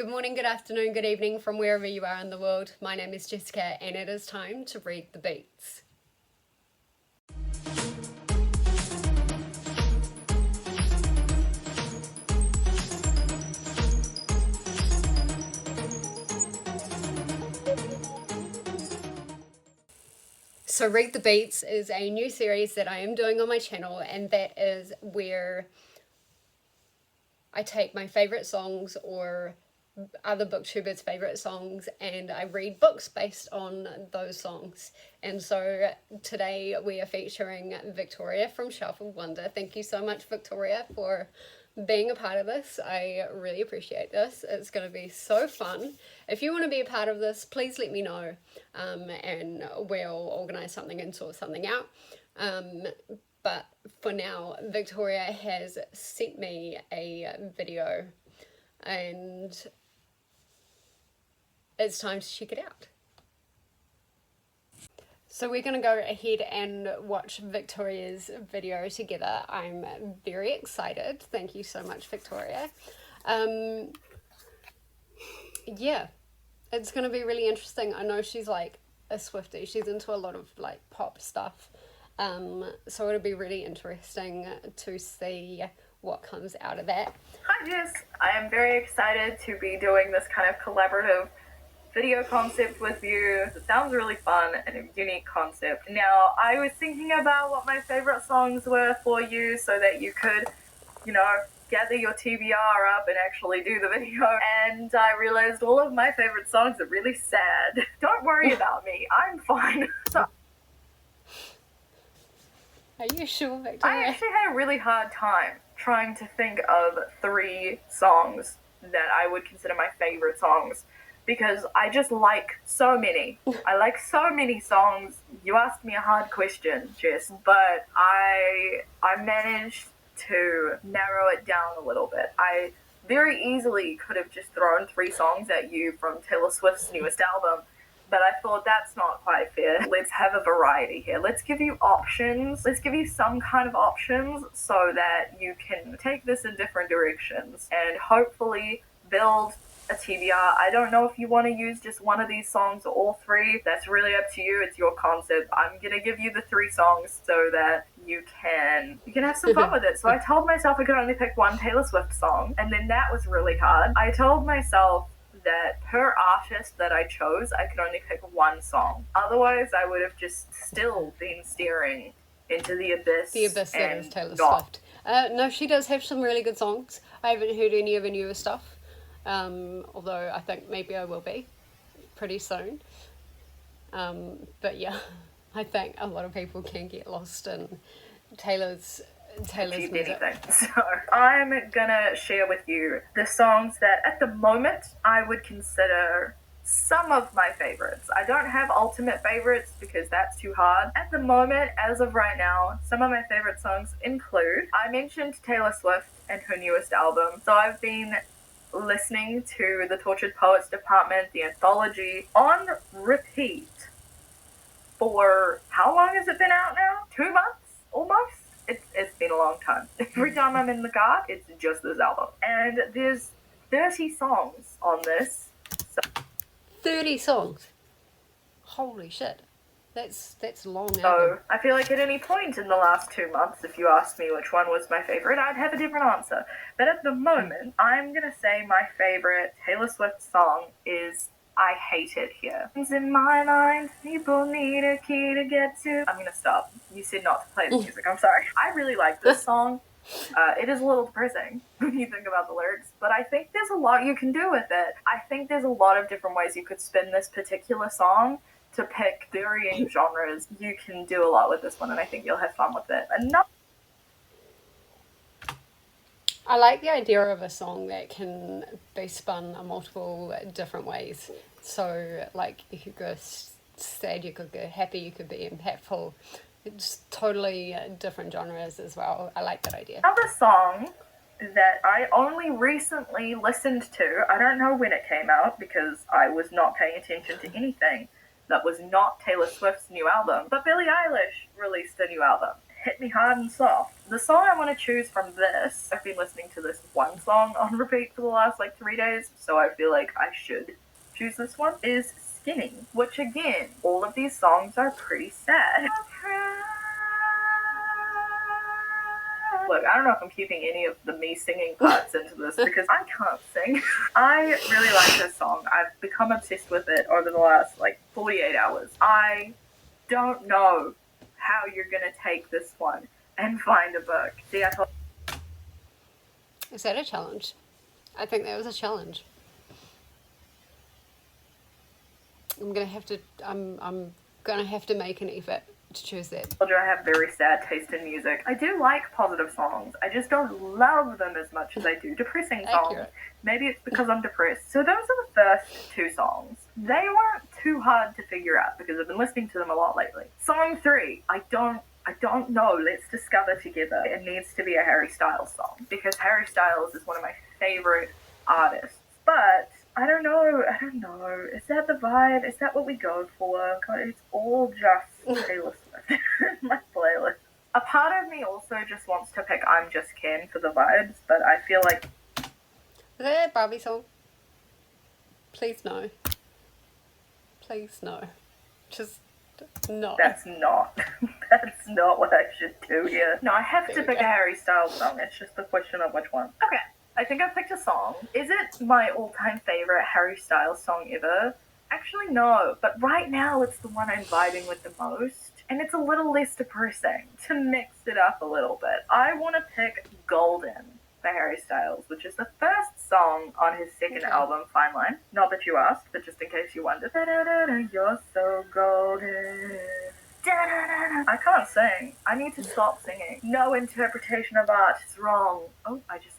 Good morning, good afternoon, good evening from wherever you are in the world. My name is Jessica and it is time to read the beats. So Read the Beats is a new series that I am doing on my channel, and that is where I take my favourite songs or other booktubers' favourite songs and I read books based on those songs. And so today we are featuring Victoria from Shelf of Wonder. Thank you so much, Victoria, for being a part of this. I really appreciate this. It's going to be so fun. If you want to be a part of this, please let me know, and we'll organise something and sort something out. But for now, Victoria has sent me a video and it's time to check it out. So we're going to go ahead and watch Victoria's video together. I'm very excited. Thank you so much, Victoria. Yeah, it's going to be really interesting. I know she's like a Swiftie. She's into a lot of like pop stuff. So it'll be really interesting to see what comes out of that. Hi Jess, I am very excited to be doing this kind of collaborative video concept with you. It sounds really fun and a unique concept. Now, I was thinking about what my favorite songs were for you so that you could, gather your TBR up and actually do the video. And I realized all of my favorite songs are really sad. Don't worry about me, I'm fine. So, are you sure, Victoria? I actually had a really hard time trying to think of 3 songs that I would consider my favorite songs, because I just like so many. I like so many songs. You asked me a hard question, Jess, but I managed to narrow it down a little bit. I very easily could have just thrown 3 songs at you from Taylor Swift's newest album, but I thought that's not quite fair. Let's have a variety here. Let's give you options. Let's give you some kind of options so that you can take this in different directions and hopefully build a TBR. I don't know if you want to use just one of these songs or all 3. That's really up to you. It's your concept. I'm going to give you the 3 songs so that you can have some fun with it. So I told myself I could only pick one Taylor Swift song, and then that was really hard. I told myself that per artist that I chose, I could only pick one song. Otherwise, I would have just still been staring into the abyss. The abyss that is Taylor Swift. No, she does have some really good songs. I haven't heard any of her newer stuff, although I think maybe I will be pretty soon. But yeah, I think a lot of people can get lost in Taylor's music. So I'm gonna share with you the songs that at the moment I would consider some of my favorites. I don't have ultimate favorites because that's too hard. At the moment, as of right now, some of my favorite songs include, I mentioned Taylor Swift and her newest album. So I've been listening to the Tortured Poets Department, the anthology, on repeat for, how long has it been out now? 2 months? Almost? It's been a long time. Every time I'm in the car, it's just this album. And there's 30 songs on this. So 30 songs? Holy shit. That's long. So I feel like at any point in the last 2 months, if you asked me which one was my favorite, I'd have a different answer. But at the moment, I'm going to say my favorite Taylor Swift song is I Hate It Here. It's in my mind, people need a key to get to. I'm gonna stop. You said not to play the music, I'm sorry. I really like this song. It is a little depressing when you think about the lyrics, but I think there's a lot you can do with it. I think there's a lot of different ways you could spin this particular song to pick varying genres. You can do a lot with this one, and I think you'll have fun with it. I like the idea of a song that can be spun in multiple different ways. So, like, you could go sad, you could go happy, you could be impactful. It's totally different genres as well. I like that idea. Another song that I only recently listened to, I don't know when it came out because I was not paying attention to anything that was not Taylor Swift's new album, but Billie Eilish released a new album. hit me hard and soft. The song I want to choose from this, I've been listening to this one song on repeat for the last like 3 days, so I feel like I should choose this one, is Skinny, which again, all of these songs are pretty sad. Look, I don't know if I'm keeping any of the me singing parts into this because I can't sing. I really like this song. I've become obsessed with it over the last like 48 hours. I don't know how you're gonna take this one and find a book. See, I told. Is that a challenge? I think that was a challenge. I'm gonna have to. I'm gonna have to make an effort to choose that. Told you I have very sad taste in music. I do like positive songs. I just don't love them as much as I do depressing songs. Accurate. Maybe it's because I'm depressed. So those are the first two songs. They weren't too hard to figure out because I've been listening to them a lot lately. Song 3, I don't know. Let's discover together. It needs to be a Harry Styles song because Harry Styles is one of my favorite artists. But I don't know. Is that the vibe? Is that what we go for? God, it's all just Taylor Swift. My playlist. A part of me also just wants to pick I'm Just Ken for the vibes, but I feel like... Is that a Barbie song? Please no. Please no. Just no. That's not what I should do here. No, I have to pick a Harry Styles song. It's just a question of which one. Okay. I think I've picked a song. Is it my all-time favorite Harry Styles song ever? Actually, no. But right now, it's the one I'm vibing with the most. And it's a little less depressing to mix it up a little bit. I want to pick Golden by Harry Styles, which is the first song on his second album, Fine Line. Not that you asked, but just in case you wondered. You're so golden. I can't sing. I need to stop singing. No interpretation of art is wrong. Oh, I just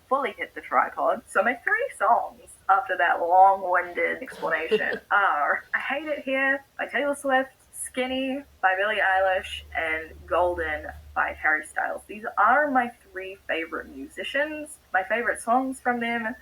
fully hit the tripod. So my 3 songs after that long-winded explanation are I Hate It Here by Taylor Swift, Skinny by Billie Eilish, and Golden by Harry Styles. These are my 3 favorite musicians. My favorite songs from them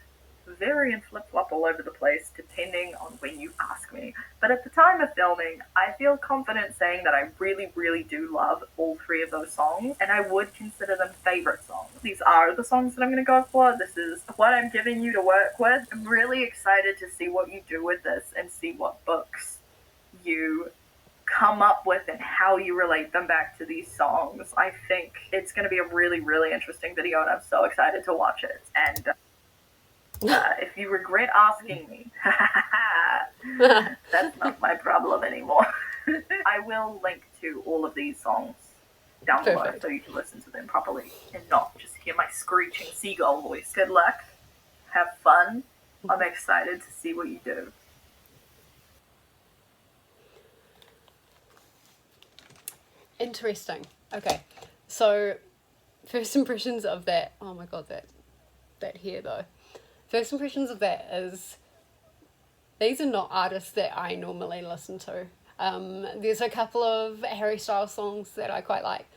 vary and flip-flop all over the place depending on when you ask me. But at the time of filming, I feel confident saying that I really, really do love all 3 of those songs, and I would consider them favorite songs. These are the songs that I'm going to go for. This is what I'm giving you to work with. I'm really excited to see what you do with this and see what books you come up with and how you relate them back to these songs. I think it's going to be a really, really interesting video, and I'm so excited to watch it. And if you regret asking me, that's not my problem anymore. I will link to all of these songs down below so you can listen to them properly and not just hear my screeching seagull voice. Good luck. Have fun. I'm excited to see what you do. Interesting. Okay. So, first impressions of that. Oh my god, that hair though. First impressions of that is these are not artists that I normally listen to. There's a couple of Harry Styles songs that I quite like,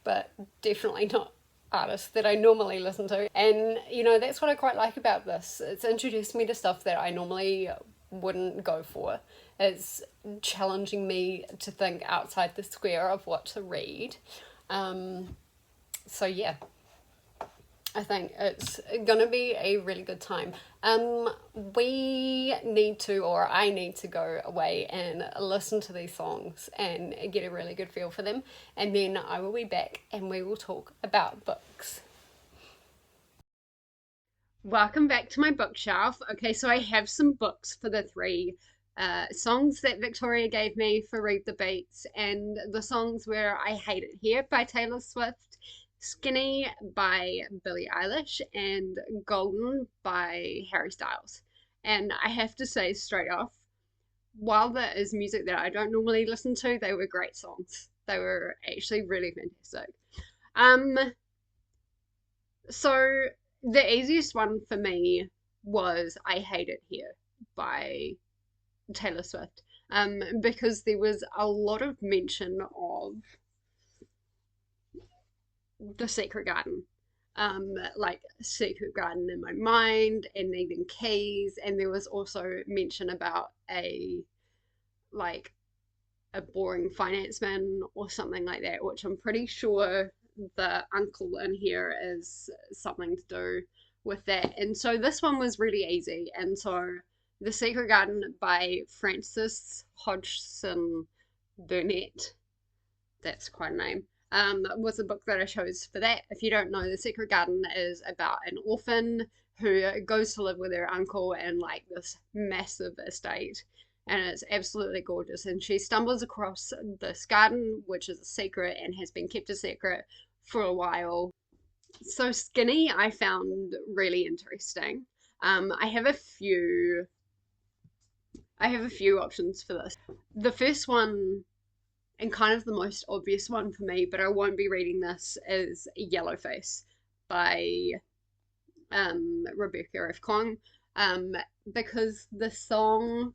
but definitely not artists that I normally listen to. And, you know, that's what I quite like about this. It's introduced me to stuff that I normally wouldn't go for. It's challenging me to think outside the square of what to read. So yeah, I think it's gonna be a really good time. We need to, or I need to go away and listen to these songs and get a really good feel for them, and then I will be back and we will talk about books. Welcome back to my bookshelf. Okay, so I have some books for the 3 songs that Victoria gave me for Read the Beats, and the songs where I Hate It Here by Taylor Swift, Skinny by Billie Eilish, and Golden by Harry Styles. And I have to say straight off, while that is music that I don't normally listen to, they were great songs. They were actually really fantastic. So the easiest one for me was I Hate It Here by Taylor Swift, because there was a lot of mention of the secret garden, like secret garden in my mind and needing keys, and there was also mention about a like a boring finance man or something like that, which I'm pretty sure the uncle in here is something to do with that. And so this one was really easy. And so The Secret Garden by Frances Hodgson Burnett, that's quite a name, was the book that I chose for that. If you don't know, The Secret Garden is about an orphan who goes to live with her uncle in like this massive estate, and it's absolutely gorgeous. And she stumbles across this garden, which is a secret and has been kept a secret for a while. So Skinny, I found really interesting. I have a few options for this. The first one, and kind of the most obvious one for me, but I won't be reading this, is Yellowface by Rebecca F. Kong, because the song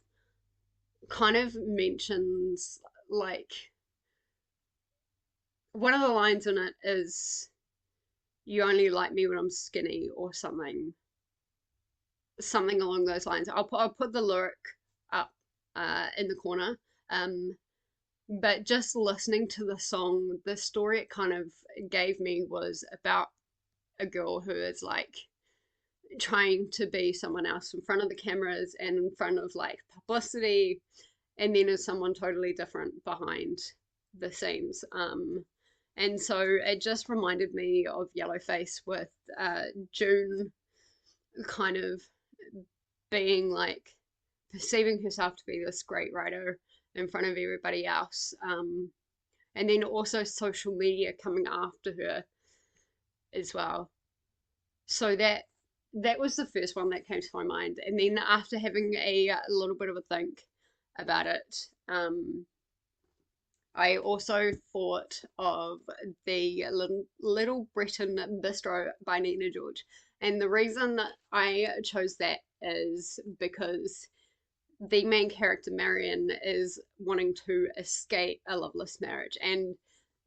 kind of mentions, like, one of the lines in it is, "You only like me when I'm skinny," or something along those lines. I'll put the lyric up in the corner. But just listening to the song, the story it kind of gave me was about a girl who is like trying to be someone else in front of the cameras and in front of like publicity, and then is someone totally different behind the scenes. And so it just reminded me of Yellowface, with June kind of being like perceiving herself to be this great writer in front of everybody else, and then also social media coming after her as well. So that was the first one that came to my mind. And then after having a little bit of a think about it, I also thought of the Little Britain Bistro by Nina George. And the reason that I chose that is because the main character, Marion, is wanting to escape a loveless marriage. And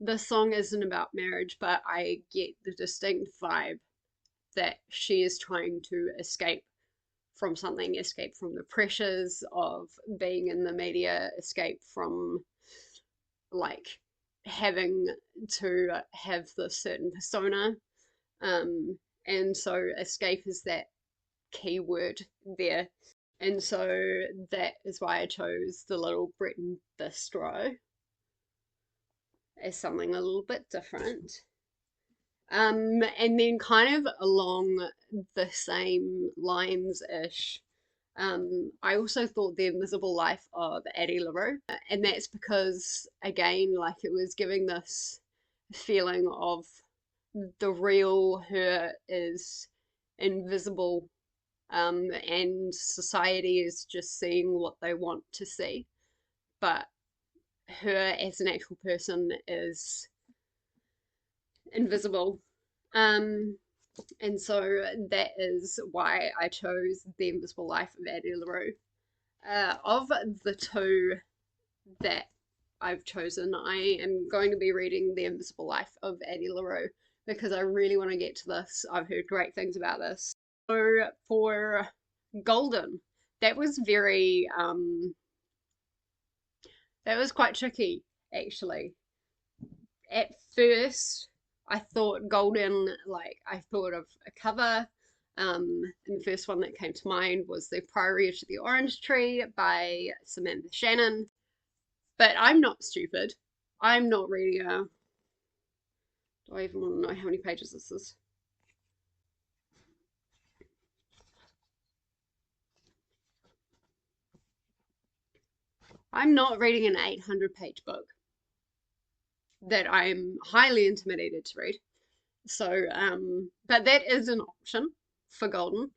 the song isn't about marriage, but I get the distinct vibe that she is trying to escape from something, escape from the pressures of being in the media, escape from like having to have this certain persona. And so escape is that key word there. And so that is why I chose the Little Britain Bistro as something a little bit different. And then kind of along the same lines-ish, I also thought The Invisible Life of Addie LaRue. And that's because, again, like it was giving this feeling of the real her is invisible, and society is just seeing what they want to see, but her as an actual person is invisible. And so that is why I chose The Invisible Life of Addie LaRue. Of the two that I've chosen, I am going to be reading The Invisible Life of Addie LaRue because I really want to get to this. I've heard great things about this. So for Golden, that was very that was quite tricky actually. At first I thought Golden, like I thought of a cover, and the first one that came to mind was The Priory to the Orange Tree by Samantha Shannon. But I'm not stupid. I'm not reading a, do I even want to know how many pages this is? I'm not reading an 800-page book that I'm highly intimidated to read. So, but that is an option for Golden.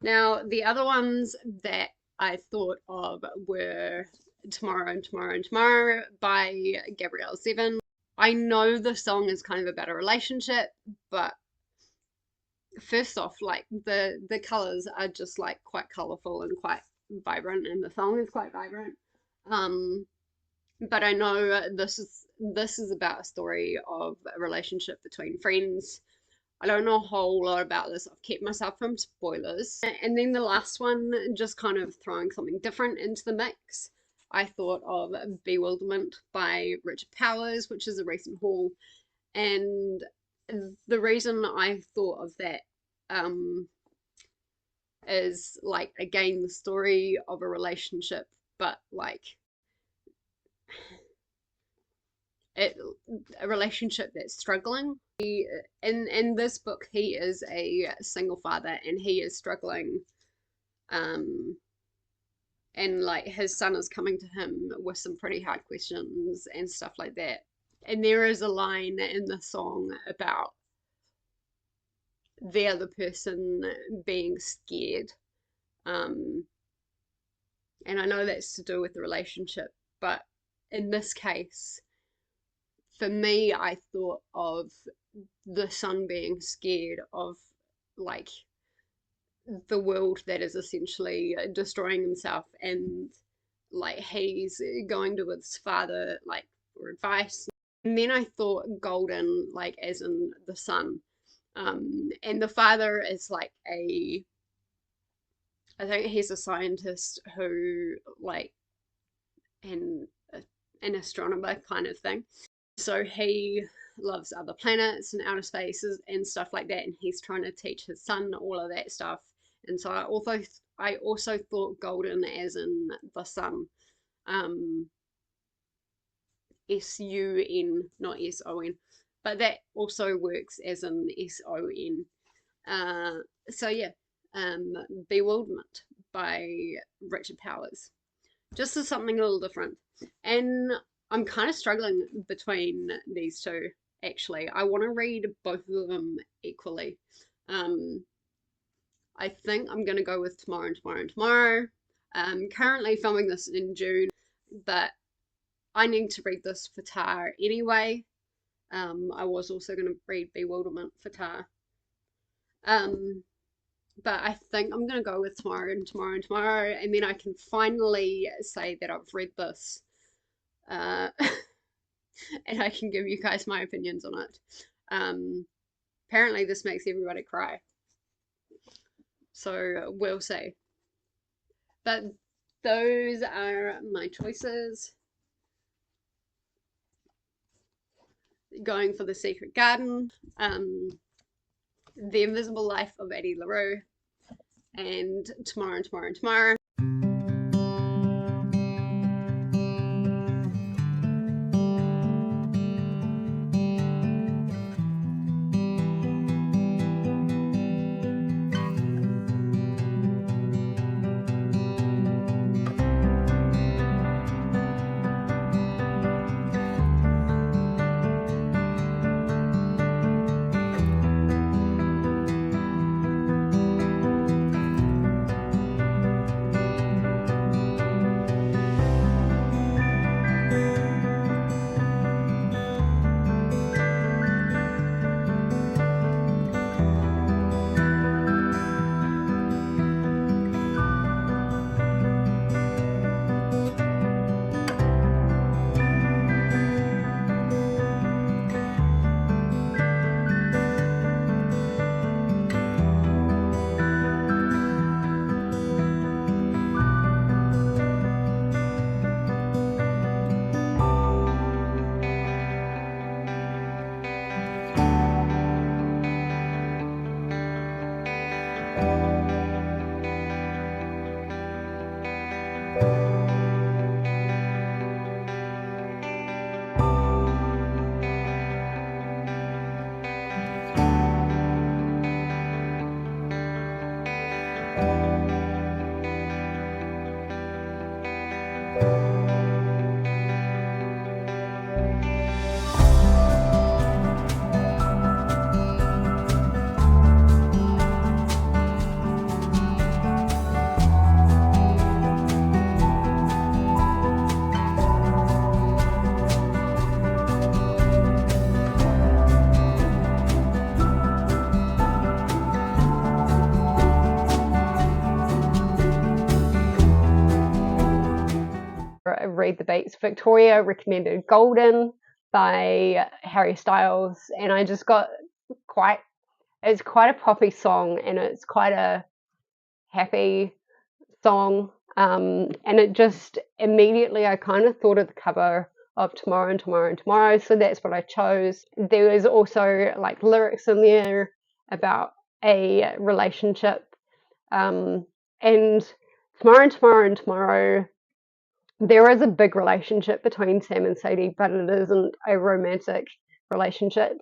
Now, the other ones that I thought of were Tomorrow and Tomorrow and Tomorrow by Gabrielle Zevin. I know the song is kind of about a relationship, but first off, like the colors are just like quite colorful and quite vibrant, and the song is quite vibrant. But I know this is about a story of a relationship between friends, I don't know a whole lot about this. I've kept myself from spoilers. And then the last one, just kind of throwing something different into the mix. I thought of Bewilderment by Richard Powers, which is a recent haul. And the reason I thought of that is like, again, the story of a relationship, but like a relationship that's struggling. In this book, he is a single father and he is struggling, and like his son is coming to him with some pretty hard questions and stuff like that. And there is a line in the song about the other person being scared, and I know that's to do with the relationship, but in this case, for me, I thought of the son being scared of like the world that is essentially destroying himself, and like he's going to his father like for advice. And then I thought golden, like as in the sun, and the father is like I think he's a scientist who like an an astronomer kind of thing. So he loves other planets and outer spaces and stuff like that, and he's trying to teach his son all of that stuff. And so I also thought golden as in the sun, sun, not son, but that also works as in son. So yeah, Bewilderment by Richard Powers, just as something a little different. And I'm kind of struggling between these two, actually. I want to read both of them equally. I think I'm going to go with Tomorrow and Tomorrow and Tomorrow. Currently filming this in June, but I need to read this for Tar anyway. I was also going to read Bewilderment for Tar. But I think I'm going to go with Tomorrow and Tomorrow and Tomorrow, and then I can finally say that I've read this. And I can give you guys my opinions on it. Apparently this makes everybody cry. So we'll see. But those are my choices. Going for The Secret Garden, The Invisible Life of Addie LaRue, and Tomorrow and Tomorrow and Tomorrow. Read the Beats. Victoria recommended Golden by Harry Styles, and I just got quite it's quite a poppy song, and it's quite a happy song. And it just immediately, I kind of thought of the cover of Tomorrow and Tomorrow and Tomorrow, so that's what I chose. There was also like lyrics in there about a relationship, and Tomorrow and Tomorrow and Tomorrow, there is a big relationship between Sam and Sadie, but it isn't a romantic relationship.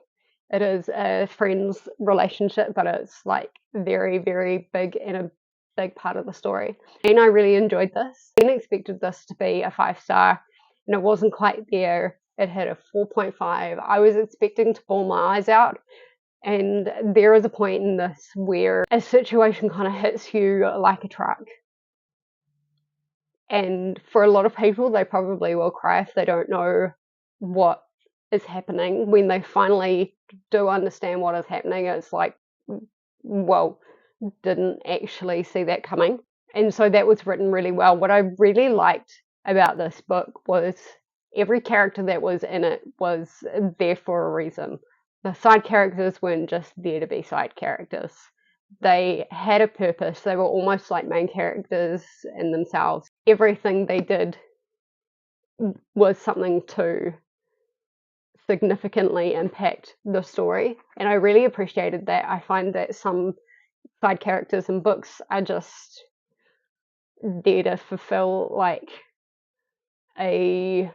It is a friend's relationship, but it's like very, very big and a big part of the story. And I really enjoyed this. I didn't expect this to be a 5-star, and it wasn't quite there. It had a 4.5. I was expecting to bawl my eyes out, and there is a point in this where a situation kind of hits you like a truck. And for a lot of people, they probably will cry if they don't know what is happening. When they finally do understand what is happening, it's like, well, didn't actually see that coming. And so that was written really well. What I really liked about this book was every character that was in it was there for a reason. The side characters weren't just there to be side characters. They had a purpose. They were almost like main characters in themselves. Everything they did was something to significantly impact the story, and I really appreciated that. I find that some side characters in books are just there to fulfill like a,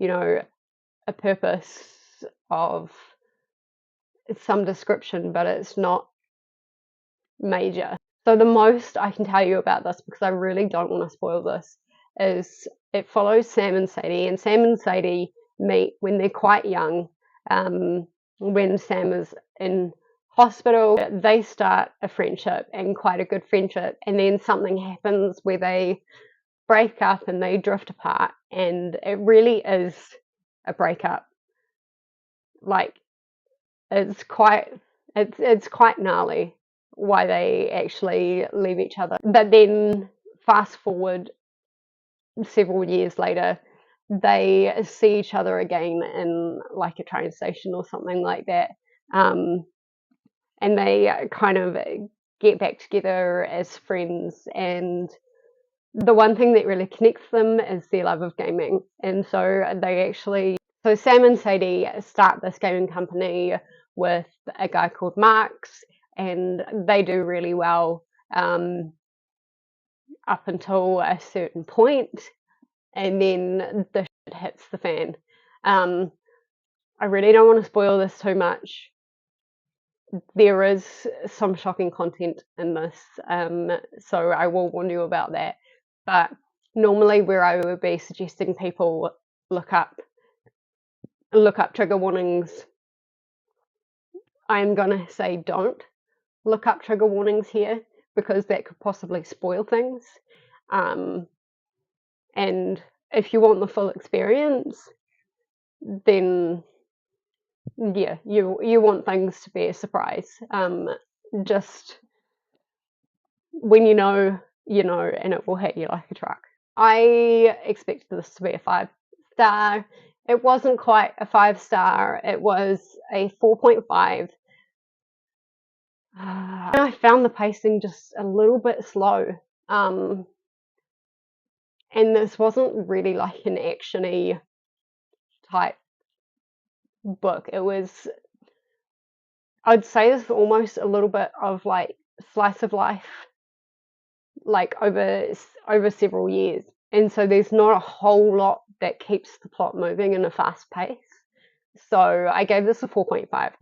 a purpose of some description, but it's not major. So the most I can tell you about this, because I really don't want to spoil this, is it follows Sam and Sadie, and Sam and Sadie meet when they're quite young. When Sam is in hospital, they start a friendship, and quite a good friendship, and then something happens where they break up and they drift apart, and it really is a breakup. Like, it's quite gnarly why they actually leave each other. But then fast forward several years later, they see each other again in like a train station or something like that, and they kind of get back together as friends. And the one thing that really connects them is their love of gaming. And so Sam and Sadie start this gaming company with a guy called Marks, and they do really well up until a certain point, and then the shit hits the fan. I really don't want to spoil this too much. There is some shocking content in this, so I will warn you about that. But normally where I would be suggesting people look up trigger warnings, I'm going to say don't look up trigger warnings here, because that could possibly spoil things. And if you want the full experience, then yeah, you want things to be a surprise. Just when you know, and it will hit you like a truck. I expected this to be a 5-star. It wasn't quite a 5-star. It was a 4.5. I found the pacing just a little bit slow. And this wasn't really like an action-y type book. It was, I'd say this almost a little bit of like slice of life, like over several years. And so there's not a whole lot that keeps the plot moving in a fast pace. So I gave this a 4.5.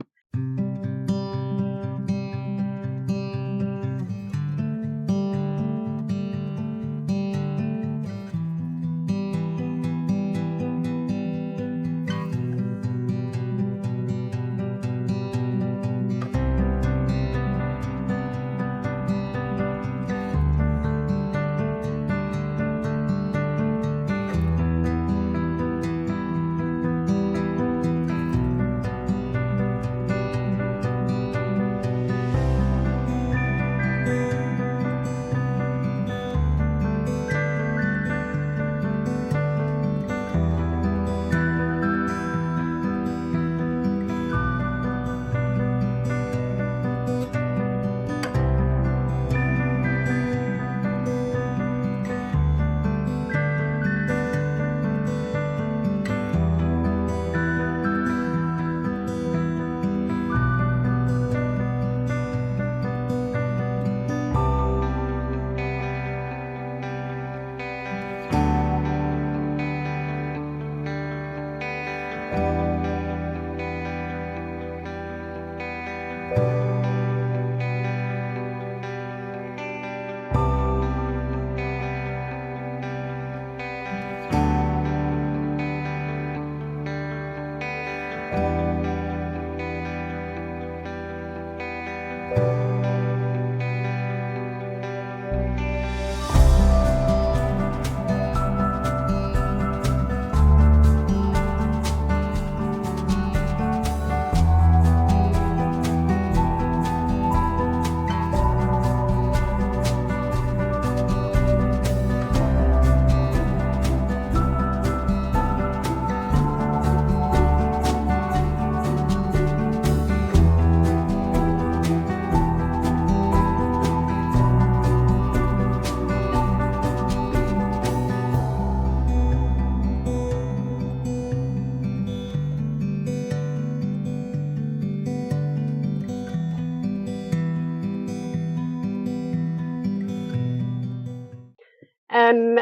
Um,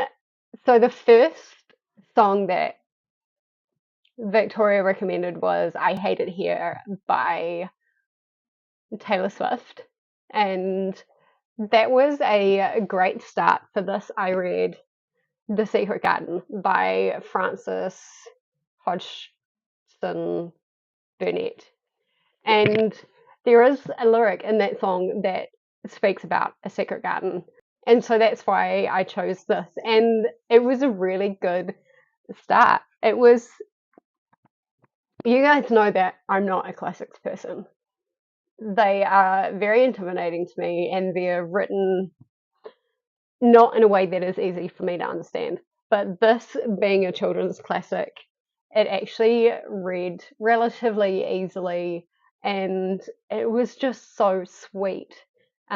so the first song that Victoria recommended was I Hate It Here by Taylor Swift. And that was a great start for this. I read The Secret Garden by Frances Hodgson Burnett. And there is a lyric in that song that speaks about a secret garden. And so that's why I chose this. And it was a really good start. It was, you guys know that I'm not a classics person. They are very intimidating to me, and they're written not in a way that is easy for me to understand. But this being a children's classic, it actually read relatively easily, and it was just so sweet.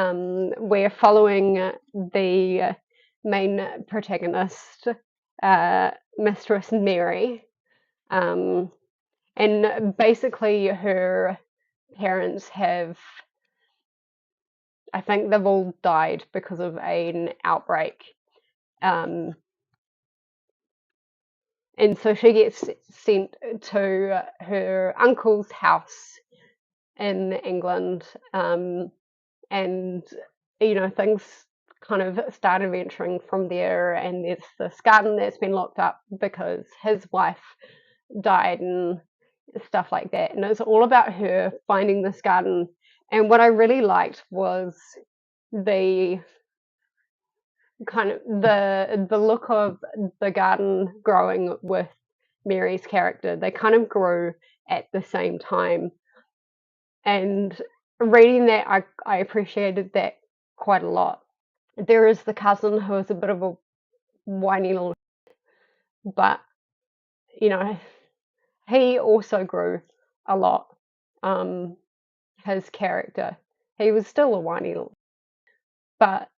We're following the main protagonist, Mistress Mary, and basically her parents have, I think they've all died because of an outbreak. And so she gets sent to her uncle's house in England. And, things kind of start adventuring from there. And there's this garden that's been locked up because his wife died and stuff like that. And it's all about her finding this garden. And what I really liked was the kind of the look of the garden growing with Mary's character. They kind of grew at the same time. And reading that, I appreciated that quite a lot. There is the cousin who is a bit of a whiny little, but he also grew a lot. His character, he was still a whiny little, but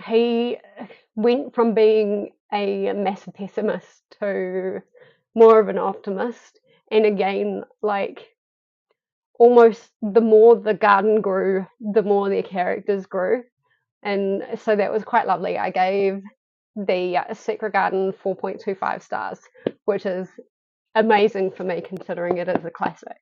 he went from being a massive pessimist to more of an optimist. And again, like, almost the more the garden grew, the more their characters grew. And so that was quite lovely. I gave the Secret Garden 4.25 stars, which is amazing for me considering it is a classic.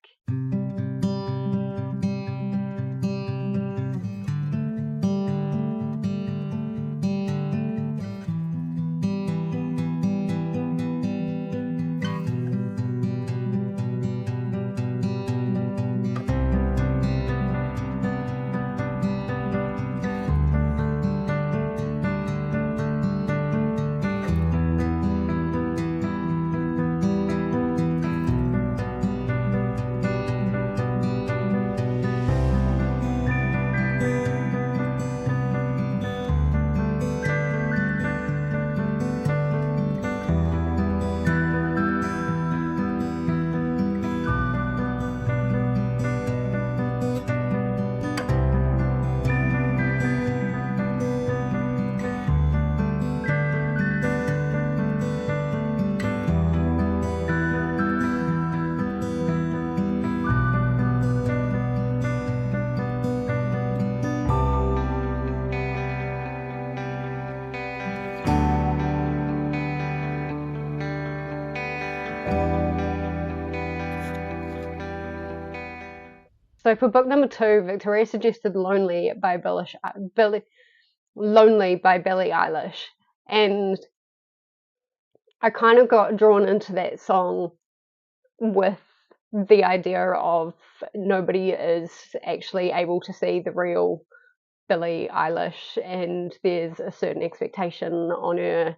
So for book number 2, Victoria suggested Lonely by Billie Eilish. And I kind of got drawn into that song with the idea of nobody is actually able to see the real Billie Eilish, and there's a certain expectation on her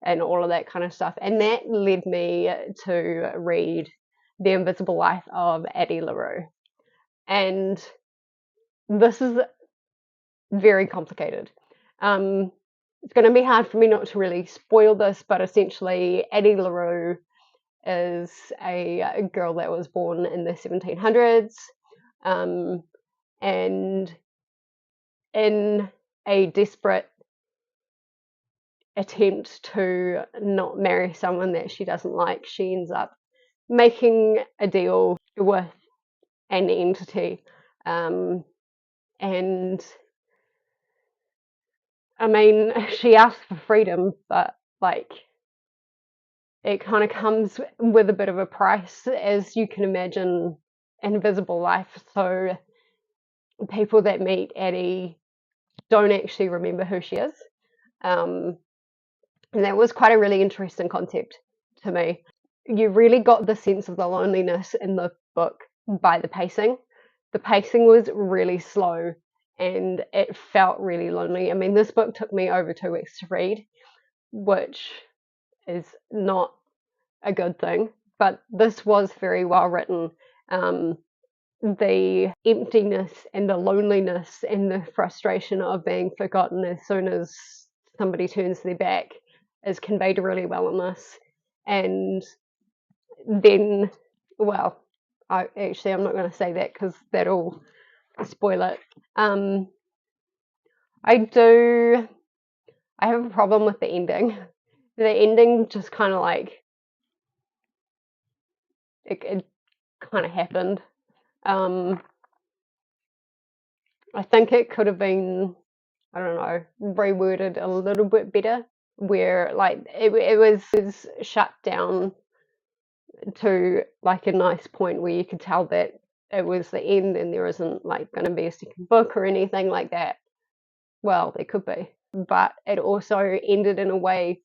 and all of that kind of stuff. And that led me to read The Invisible Life of Addie LaRue. And this is very complicated. It's going to be hard for me not to really spoil this, but essentially Addie LaRue is a girl that was born in the 1700s, and in a desperate attempt to not marry someone that she doesn't like, she ends up making a deal with an entity, and I mean, she asked for freedom, but like it kind of comes with a bit of a price, as you can imagine, invisible life. So people that meet Addie don't actually remember who she is. Um, and that was quite a really interesting concept to me. You really got the sense of the loneliness in the book by the pacing. The pacing was really slow and it felt really lonely. I mean, this book took me over 2 weeks to read, which is not a good thing, but this was very well written. The emptiness and the loneliness and the frustration of being forgotten as soon as somebody turns their back is conveyed really well in this. And then, well, I'm not going to say that because that'll spoil it. I have a problem with the ending. The ending just kind of like it kind of happened. I think it could have been, I don't know, reworded a little bit better, where like it was shut down to like a nice point where you could tell that it was the end and there isn't like going to be a second book or anything like that. Well, there could be, but it also ended in a way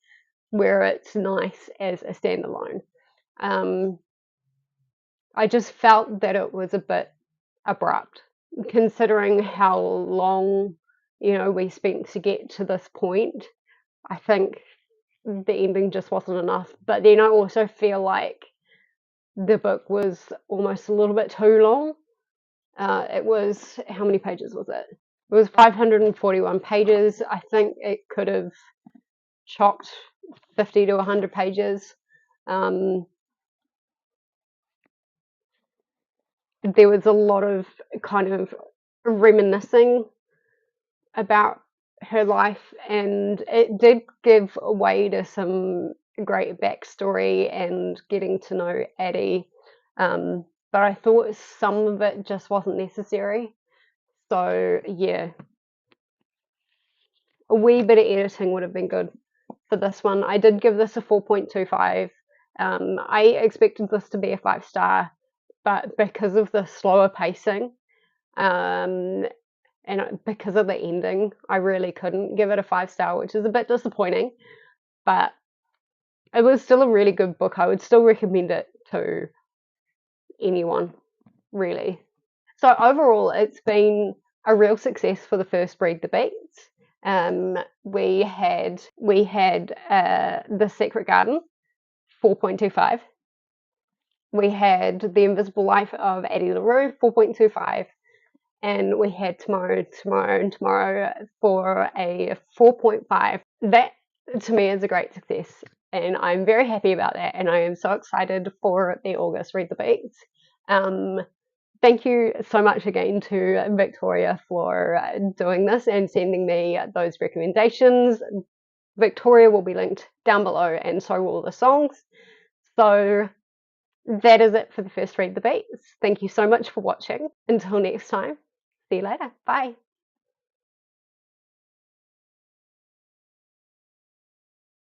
where it's nice as a standalone. I just felt that it was a bit abrupt, considering how long, we spent to get to this point. I think the ending just wasn't enough. But then I also feel like the book was almost a little bit too long. It was, how many pages was it? It was 541 pages. I think it could have chocked 50 to 100 pages. There was a lot of kind of reminiscing about her life, and it did give way to some great backstory and getting to know Addie. But I thought some of it just wasn't necessary. So yeah, a wee bit of editing would have been good for this one. I did give this a 4.25. I expected this to be a 5-star, but because of the slower pacing, and because of the ending, I really couldn't give it a 5-star, which is a bit disappointing. But it was still a really good book. I would still recommend it to anyone, really. So overall, it's been a real success for the first Read the Beats. We had The Secret Garden, 4.25. We had The Invisible Life of Addie LaRue, 4.25. And we had Tomorrow for a 4.5. That, to me, is a great success. And I'm very happy about that. And I am so excited for the August Read the Beats. Thank you so much again to Victoria for doing this and sending me those recommendations. Victoria will be linked down below, and so will the songs. So that is it for the first Read the Beats. Thank you so much for watching. Until next time, see you later. Bye.